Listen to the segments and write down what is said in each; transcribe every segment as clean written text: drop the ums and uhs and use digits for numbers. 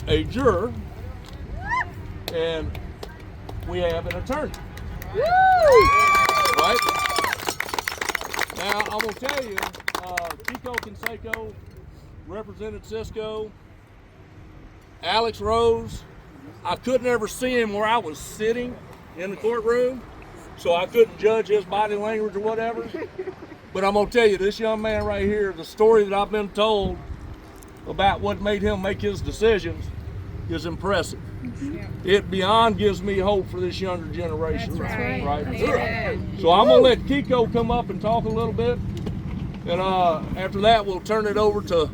a juror, and we have an attorney. Right? Now, I'm going to tell you, Chico Canseco represented Cisco. Alex Rose, I couldn't ever see him where I was sitting in the courtroom, so I couldn't judge his body language or whatever. But I'm going to tell you, this young man right here, the story that I've been told about what made him make his decisions is impressive. It beyond gives me hope for this younger generation. That's right. Right? So I'm going to let Kiko come up and talk a little bit. And after that, we'll turn it over to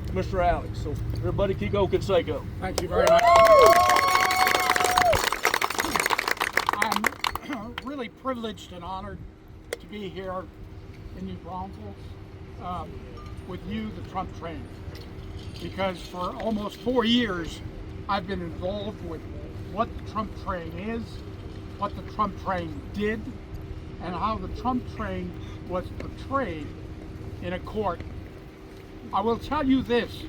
Mr. Alex. So everybody, Kiko Canseco. Thank you very much. I'm really privileged and honored to be here in New Braunfels with you, the Trump Train, because for almost 4 years I've been involved with what the Trump Train is, what the Trump Train did, and how the Trump Train was portrayed in a court. I will tell you this,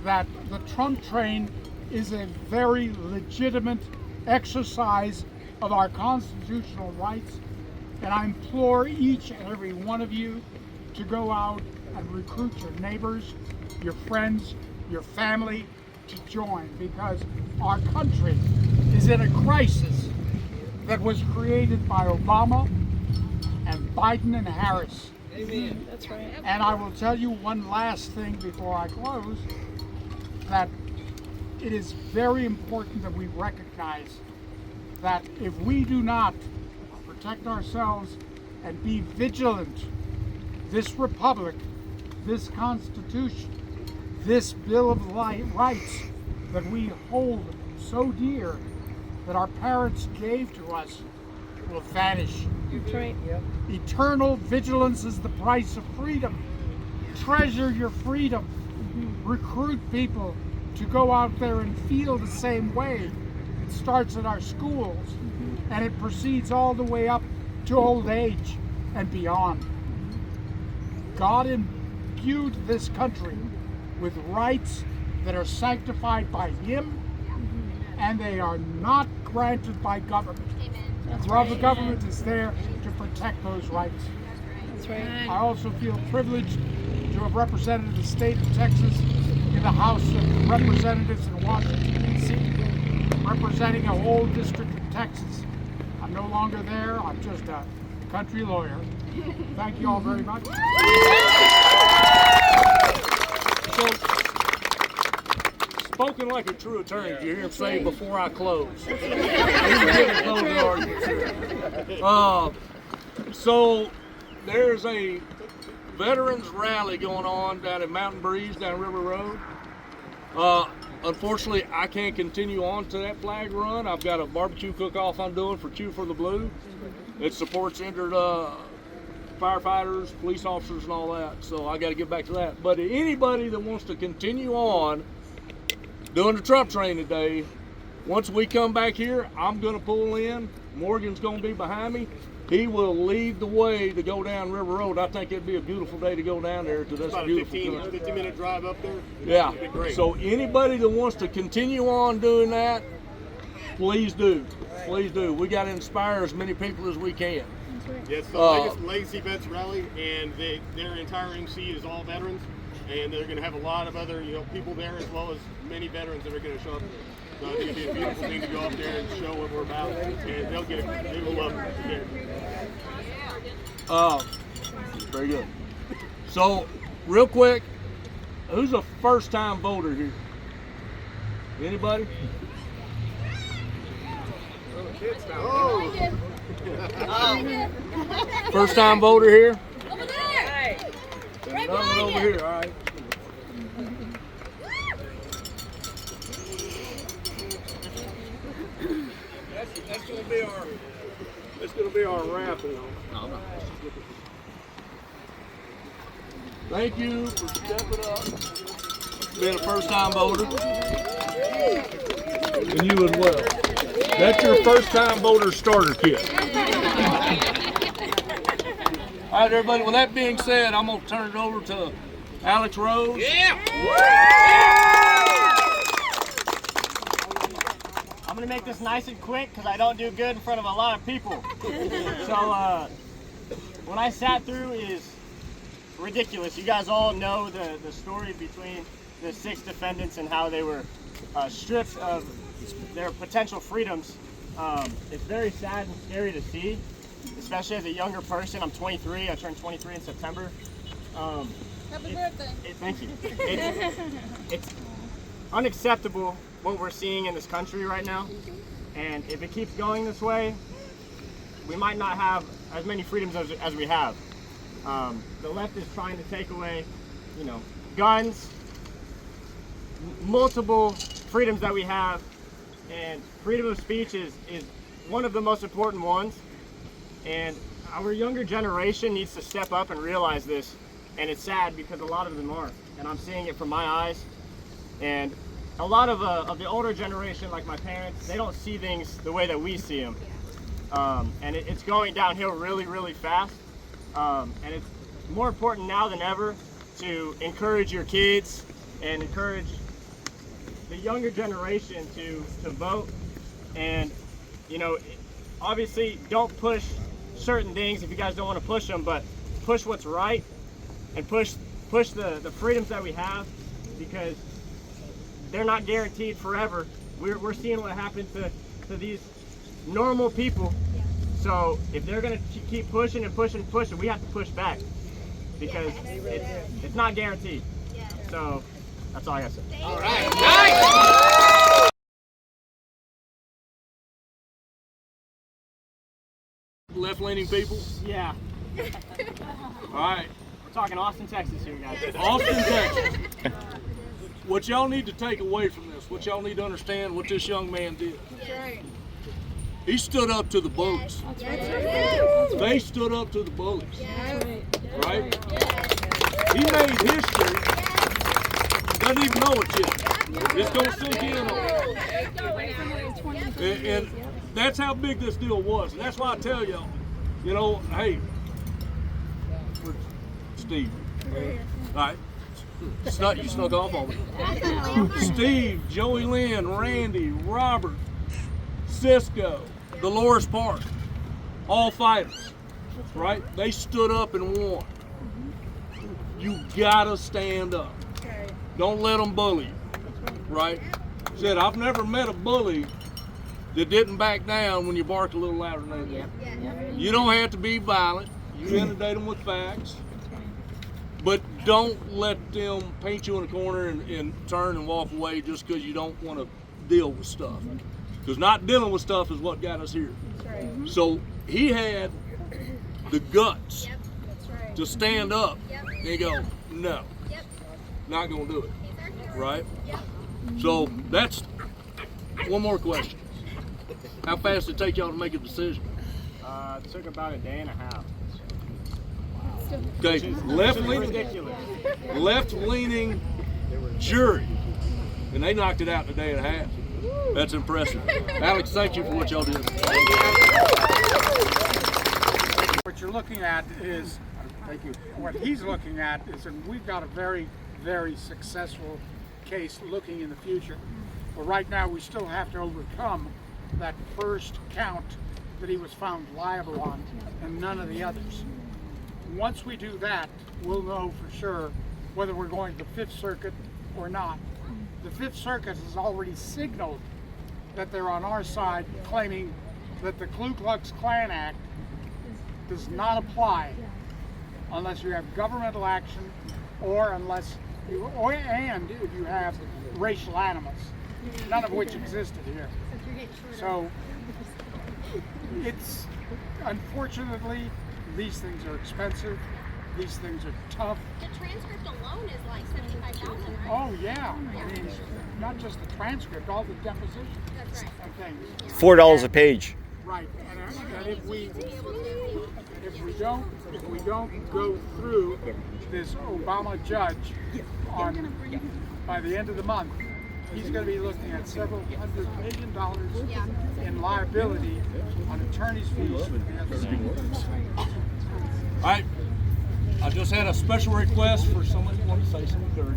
that the Trump Train is a very legitimate exercise of our constitutional rights, and I implore each and every one of you to go out and recruit your neighbors, your friends, your family to join, because our country is in a crisis that was created by Obama and Biden and Harris. Amen. That's right. And I will tell you one last thing before I close, that it is very important that we recognize that if we do not protect ourselves and be vigilant, this republic, this Constitution, this Bill of Rights that we hold so dear, that our parents gave to us, will vanish. That's right. Eternal vigilance is the price of freedom. Treasure your freedom. Recruit people to go out there and feel the same way. It starts at our schools, and it proceeds all the way up to old age and beyond. God imbued this country with rights that are sanctified by Him, and they are not granted by government. The government is there to protect those rights. That's right. I also feel privileged to have represented the state of Texas in the House of Representatives in Washington, D.C., representing a whole district of Texas. I'm no longer there. I'm just a country lawyer. Thank you all very much. So, spoken like a true attorney, did you hear him say before I close? So there's a veterans rally going on down at Mountain Breeze down River Road. Unfortunately, I can't continue on to that flag run. I've got a barbecue cook-off I'm doing for Q for the Blue. It supports injured firefighters, police officers, and all that. So I got to get back to that. But anybody that wants to continue on doing the Trump Train today, once we come back here, I'm going to pull in. Morgan's going to be behind me. He will lead the way to go down River Road. I think it'd be a beautiful day to go down there to this beautiful country. 15-minute drive up there. Yeah. That'd be great. So anybody that wants to continue on doing that, please do. Please do. We got to inspire as many people as we can. Yeah, it's the Legacy Vets Rally, and their entire MC is all veterans, and they're going to have a lot of other people there, as well as many veterans that are going to show up. So I think it'd be a beautiful thing to go up there and show what we're about, and they will love it. Very good. So, real quick, who's a first-time voter here? Anybody? Oh. First-time voter here? Over there. Another one over here. All right. That's gonna be our wrap. Thank you for stepping up, being a first-time voter, and you as well. That's your first-time voter starter kit. All right, everybody. With that being said, I'm gonna turn it over to Alex Rose. Yeah. going to make this nice and quick because I don't do good in front of a lot of people. So what I sat through is ridiculous. You guys all know the story between the 6 defendants and how they were stripped of their potential freedoms. It's very sad and scary to see, especially as a younger person. I'm 23. I turned 23 in September. Happy birthday. Thank you. It's unacceptable what we're seeing in this country right now, and if it keeps going this way, we might not have as many freedoms as we have. The left is trying to take away, guns, multiple freedoms that we have, and freedom of speech is one of the most important ones. And our younger generation needs to step up and realize this. And it's sad because a lot of them aren't. And I'm seeing it from my eyes. And a lot of the older generation, like my parents, they don't see things the way that we see them. And it's going downhill really, really fast. And it's more important now than ever to encourage your kids and encourage the younger generation to vote. And, obviously don't push certain things if you guys don't want to push them, but push what's right and push the freedoms that we have, because they're not guaranteed forever. We're seeing what happened to these normal people. So if they're going to keep pushing and pushing and pushing, we have to push back, because it's not guaranteed. So that's all I got to say. All right. Nice. Left-leaning people? Yeah. All right. We're talking Austin, Texas here, guys. Austin, Texas. What y'all need to take away from this, what y'all need to understand what this young man did. That's right. He stood up to the bullies. That's right. They stood up to the bullies. That's right. Right? He made history. Doesn't even know it yet. It's going to sink in on him. And that's how big this deal was. And that's why I tell y'all, hey, Steve. All right. You snuck off on me. Steve, Joey Lynn, Randy, Robert, Cisco, Dolores Park, all fighters, right? They stood up and won. You gotta stand up. Don't let them bully you, right? Said, I've never met a bully that didn't back down when you barked a little louder than they did. You don't have to be violent. You inundate them with facts. But don't let them paint you in a corner and turn and walk away just because you don't want to deal with stuff. Because not dealing with stuff is what got us here. So he had the guts to stand up and go, no, not going to do it. Right? So that's one more question. How fast did it take y'all to make a decision? It took about a day and a half. Okay, left-leaning jury, and they knocked it out in a day and a half. That's impressive. Alex, thank you for what y'all did. What you're looking at is, thank you. What he's looking at is, and we've got a very, very successful case looking in the future. But right now, we still have to overcome that first count that he was found liable on, and none of the others. Once we do that, we'll know for sure whether we're going to the Fifth Circuit or not. The Fifth Circuit has already signaled that they're on our side, claiming that the Ku Klux Klan Act does not apply unless you have governmental action or unless you, and if you have racial animus, none of which existed here. So it's, unfortunately, these things are expensive. These things are tough. The transcript alone is like $75,000, right? Oh yeah, I mean, not just the transcript, all the depositions That's right. and things. $4 a page. Right, and if we don't go through this Obama judge by the end of the month, he's going to be looking at several $100 million in liability on attorney's fees for the other side. All right, I just had a special request for someone who wanted to say something.